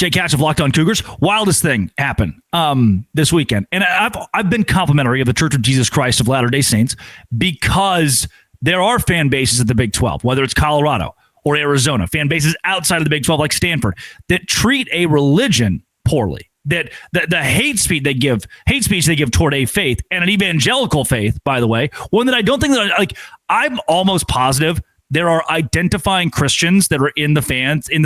Jake Hatch of Locked On Cougars. Wildest thing happened this weekend. And I've been complimentary of the Church of Jesus Christ of Latter-day Saints because there are fan bases at the Big 12, whether it's Colorado or Arizona, fan bases outside of the Big 12 like Stanford, that treat a religion poorly. That the hate speech they give toward a faith, and an evangelical faith, by the way, one that I don't think that I'm almost positive there are identifying Christians that are in the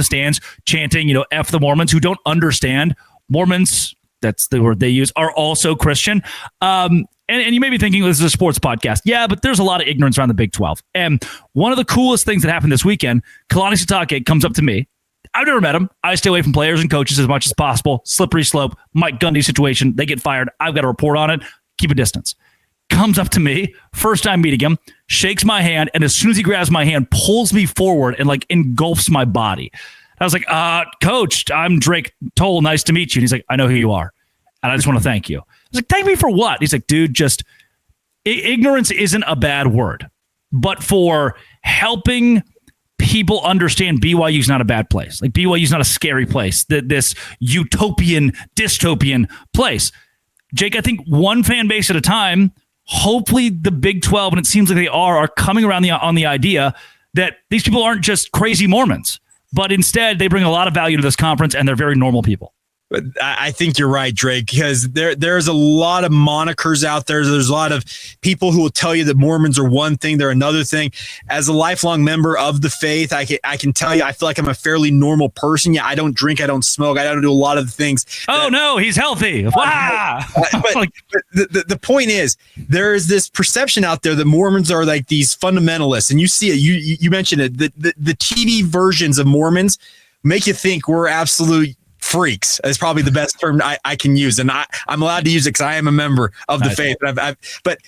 stands chanting, F the Mormons, who don't understand Mormons. That's the word they use, are also Christian. And you may be thinking this is a sports podcast. Yeah, but there's a lot of ignorance around the Big 12. And one of the coolest things that happened this weekend, Kalani Sitake comes up to me. I've never met him. I stay away from players and coaches as much as possible. Slippery slope, Mike Gundy situation. They get fired. I've got to report on it. Keep a distance. Comes up to me, first time meeting him, shakes my hand, and as soon as he grabs my hand, pulls me forward and engulfs my body. I was like, Coach, I'm Drake Toll. Nice to meet you. And he's like, I know who you are. And I just want to thank you. I was like, thank me for what? He's like, dude, just ignorance isn't a bad word, but for helping people understand BYU is not a bad place. BYU is not a scary place. This utopian, dystopian place. Jake, I think one fan base at a time, hopefully the Big 12, and it seems like they are coming around on the idea that these people aren't just crazy Mormons, but instead they bring a lot of value to this conference and they're very normal people. But I think you're right, Drake, because there's a lot of monikers out there. There's a lot of people who will tell you that Mormons are one thing, they're another thing. As a lifelong member of the faith, I can tell you, I feel like I'm a fairly normal person. Yeah, I don't drink, I don't smoke, I don't do a lot of the things. Oh, no, he's healthy. Wow. But the point is, there is this perception out there that Mormons are like these fundamentalists, and you see it. You mentioned it. The TV versions of Mormons make you think we're absolute freaks. Is probably the best term I can use, and I'm allowed to use it because I am a member of the faith. But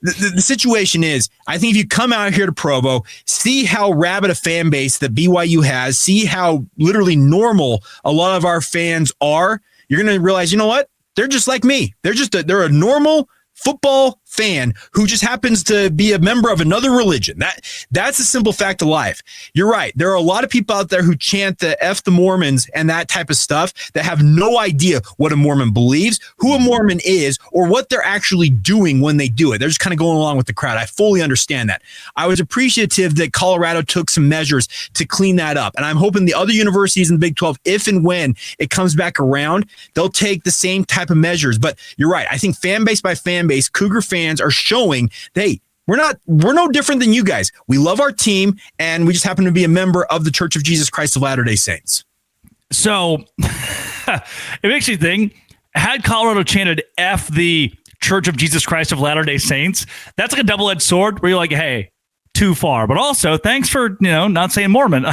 the situation is, I think if you come out here to Provo, see how rabid a fan base that BYU has, see how literally normal a lot of our fans are, you're going to realize, you know what? They're just like me. They're a normal football fan who just happens to be a member of another religion. That's a simple fact of life. You're right. There are a lot of people out there who chant the F the Mormons and that type of stuff that have no idea what a Mormon believes, who a Mormon is, or what they're actually doing when they do it. They're just kind of going along with the crowd. I fully understand that. I was appreciative that Colorado took some measures to clean that up. And I'm hoping the other universities in the Big 12, if and when it comes back around, they'll take the same type of measures. But you're right. I think fan base by fan base, Cougar fans are showing, hey, we're no different than you guys. We love our team, and we just happen to be a member of the Church of Jesus Christ of Latter-day Saints. So it makes you think, had Colorado chanted F the Church of Jesus Christ of Latter-day Saints, that's like a double-edged sword where you're like, hey, too far. But also, thanks for not saying Mormon.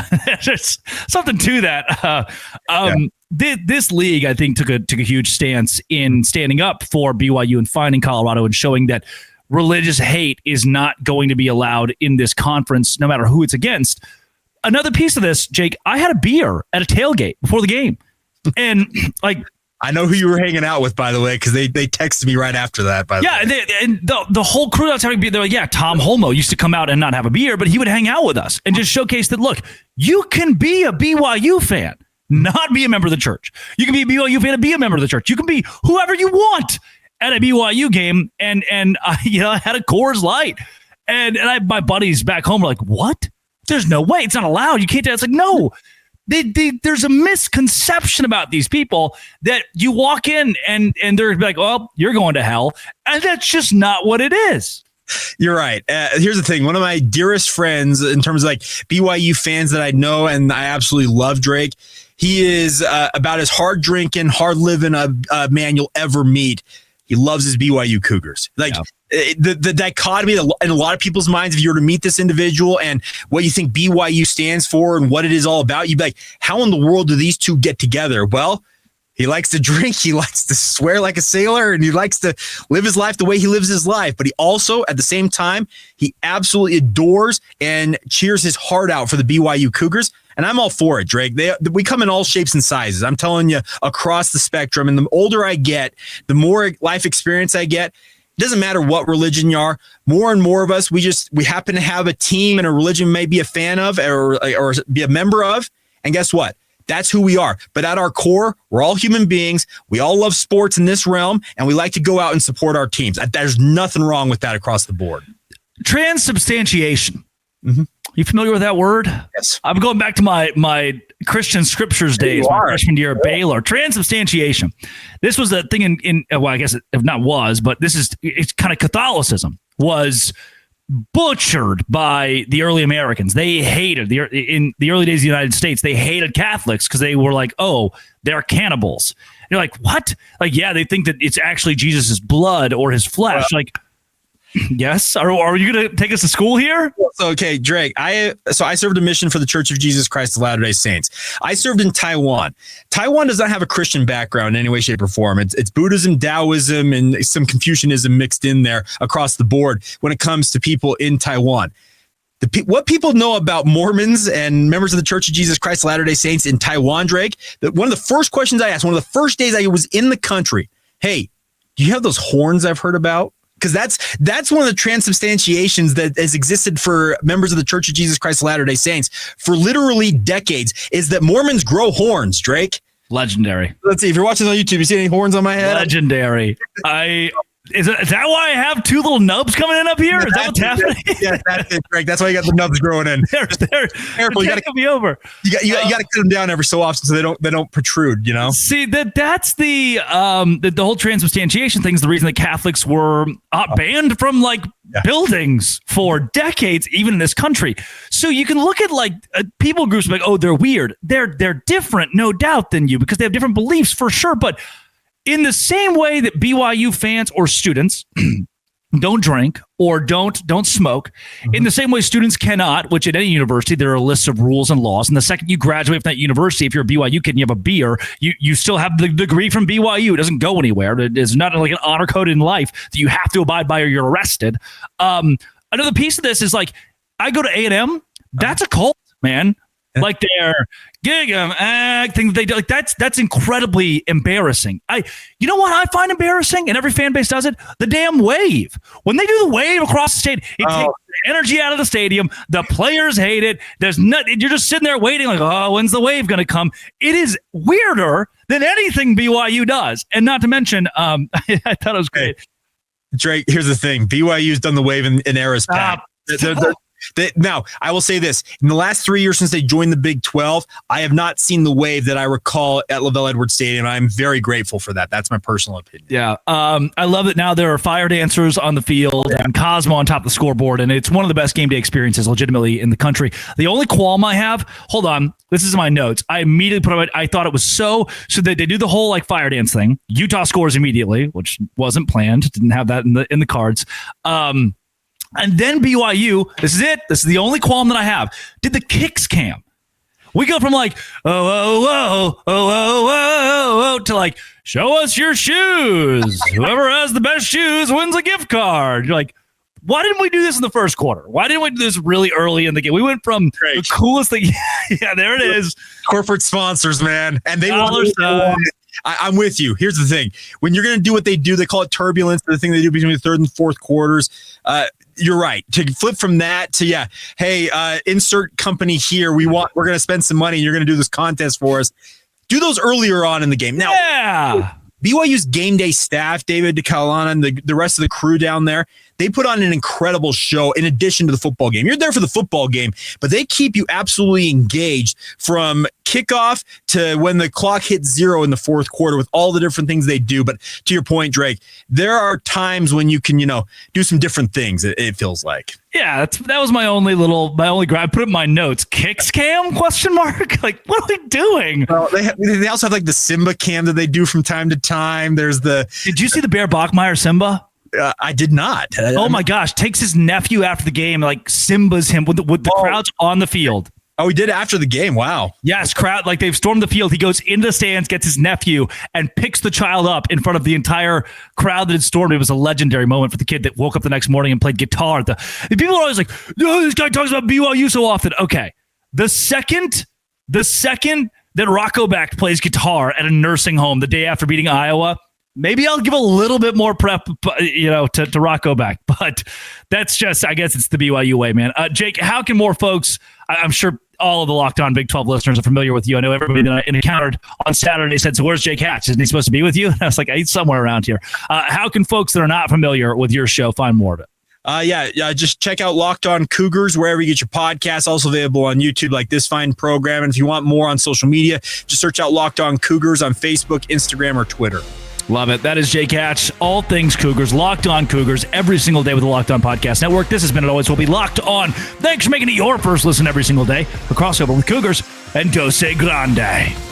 There's something to that. This league, I think, took a huge stance in standing up for BYU and finding Colorado and showing that religious hate is not going to be allowed in this conference, no matter who it's against. Another piece of this, Jake, I had a beer at a tailgate before the game. And I know who you were hanging out with, by the way, because they texted me right after that. By the way. And the whole crew that's having a beer, they're like, yeah, Tom Holmoe used to come out and not have a beer, but he would hang out with us and just showcase that, look, you can be a BYU fan, not be a member of the church. You can be a BYU fan and be a member of the church. You can be whoever you want at a BYU game. And I had a Coors Light. And my buddies back home were like, what? There's no way. It's not allowed. You can't do that. It's like, no. There's a misconception about these people that you walk in and they're like, well, you're going to hell. And that's just not what it is. You're right. Here's the thing. One of my dearest friends in terms of BYU fans that I know and I absolutely love, Drake, he is about as hard drinking, hard living a man you'll ever meet. He loves his BYU Cougars. The dichotomy in a lot of people's minds, if you were to meet this individual and what you think BYU stands for and what it is all about, you'd be like, how in the world do these two get together? Well, he likes to drink, he likes to swear like a sailor, and he likes to live his life the way he lives his life. But he also, at the same time, he absolutely adores and cheers his heart out for the BYU Cougars. And I'm all for it, Drake. We come in all shapes and sizes. I'm telling you, across the spectrum. And the older I get, the more life experience I get. It doesn't matter what religion you are. More and more of us, we happen to have a team and a religion we may be a fan of or be a member of. And guess what? That's who we are. But at our core, we're all human beings. We all love sports in this realm, and we like to go out and support our teams. There's nothing wrong with that across the board. Transubstantiation. Mm-hmm. You familiar with that word? Yes. I'm going back to my Christian scriptures days, my freshman year at Baylor. Transubstantiation. This was a thing in well, I guess it not was, but it's kind of Catholicism was butchered by the early Americans. They hated in the early days of the United States. They hated Catholics because they were like, oh, they're cannibals. And you're like, what? Like, yeah, they think that it's actually Jesus's blood or his flesh. Like, yes. Are you going to take us to school here? So, okay, Drake, I served a mission for the Church of Jesus Christ of Latter-day Saints. I served in Taiwan. Taiwan does not have a Christian background in any way, shape, or form. It's Buddhism, Taoism, and some Confucianism mixed in there across the board when it comes to people in Taiwan. What people know about Mormons and members of the Church of Jesus Christ of Latter-day Saints in Taiwan, Drake, one of the first questions I asked, one of the first days I was in the country, hey, do you have those horns I've heard about? Because that's one of the transubstantiations that has existed for members of the Church of Jesus Christ of Latter-day Saints for literally decades, is that Mormons grow horns, Drake. Legendary. Let's see. If you're watching on YouTube, you see any horns on my head? Legendary. Is that why I have two little nubs coming in up here? Is that what's happening? Yeah, that's it, Greg. That's why you got the nubs growing in. They're careful. You got to be over. You got to cut them down every so often so they don't protrude. You know. See that's the whole transubstantiation thing is the reason that Catholics were banned from buildings for decades, even in this country. So you can look at people groups like, oh, they're weird. They're different, no doubt, than you because they have different beliefs for sure, but. In the same way that BYU fans or students don't drink or don't smoke, in the same way students cannot, which at any university, there are lists of rules and laws. And the second you graduate from that university, if you're a BYU kid and you have a beer, you still have the degree from BYU. It doesn't go anywhere. It's not like an honor code in life that you have to abide by or you're arrested. Another piece of this is I go to A&M. That's a cult, man. Like their gig thing they do, that's incredibly embarrassing. You know what I find embarrassing, and every fan base does it? The damn wave. When they do the wave across the stadium, it takes the energy out of the stadium. The players hate it. You're just sitting there waiting, when's the wave going to come? It is weirder than anything BYU does, and not to mention, I thought it was great. Hey, Drake, here's the thing: BYU's done the wave in eras past. Now, I will say this. In the last 3 years since they joined the Big 12, I have not seen the wave that I recall at LaVell Edwards Stadium. I'm very grateful for that. That's my personal opinion. Yeah. I love that now there are fire dancers on the field and Cosmo on top of the scoreboard, and it's one of the best game day experiences legitimately in the country. The only qualm I have, hold on, this is my notes. I immediately put it, I thought it was so that they do the whole fire dance thing. Utah scores immediately, which wasn't planned. Didn't have that in the cards. And then BYU, this is it. This is the only qualm that I have. Did the kicks cam. We go from to show us your shoes. Whoever has the best shoes wins a gift card. You're like, why didn't we do this in the first quarter? Why didn't we do this really early in the game? We went from the coolest thing. Yeah, there it is. Corporate sponsors, man. And they want I'm with you. Here's the thing. When you're going to do what they do, they call it turbulence, the thing they do between the third and fourth quarters. You're right. To flip from that to, hey, insert company here. We're going to spend some money and you're going to do this contest for us. Do those earlier on in the game. Now, BYU's game day staff, David DeCalana and the rest of the crew down there, they put on an incredible show in addition to the football game. You're there for the football game, but they keep you absolutely engaged from kickoff to when the clock hits 0 in the fourth quarter with all the different things they do. But to your point, Drake, there are times when you can, do some different things, it feels like. Yeah, that was my only grab. I put it in my notes. Kicks cam? Question mark? What are we doing? Well, they also have the Simba cam that they do from time to time. There's Did you see the Bear Bachmeier Simba? I did not. Oh my gosh! Takes his nephew after the game, Simba's him with the crowds on the field. Oh, he did after the game. Wow. Yes, crowd they've stormed the field. He goes into the stands, gets his nephew, and picks the child up in front of the entire crowd that had stormed. It was a legendary moment for the kid that woke up the next morning and played guitar. The people are always like, "Oh, this guy talks about BYU so often." Okay, the second that Rocco Beck plays guitar at a nursing home the day after beating Iowa. Maybe I'll give a little bit more prep, to Rocco back, but that's just, I guess it's the BYU way, man. Jake, how can more folks, I'm sure all of the Locked On Big 12 listeners are familiar with you. I know everybody that I encountered on Saturday said, so where's Jake Hatch? Isn't he supposed to be with you? And I was like, he's somewhere around here. How can folks that are not familiar with your show find more of it? Just check out Locked On Cougars wherever you get your podcasts. Also available on YouTube, like this fine program. And if you want more on social media, just search out Locked On Cougars on Facebook, Instagram, or Twitter. Love it. That is Jake Hatch. All things Cougars, Locked On Cougars, every single day with the Locked On Podcast Network. This has been, it always will be, Locked On. Thanks for making it your first listen every single day. For Crossover with Cougars and Dose Grande.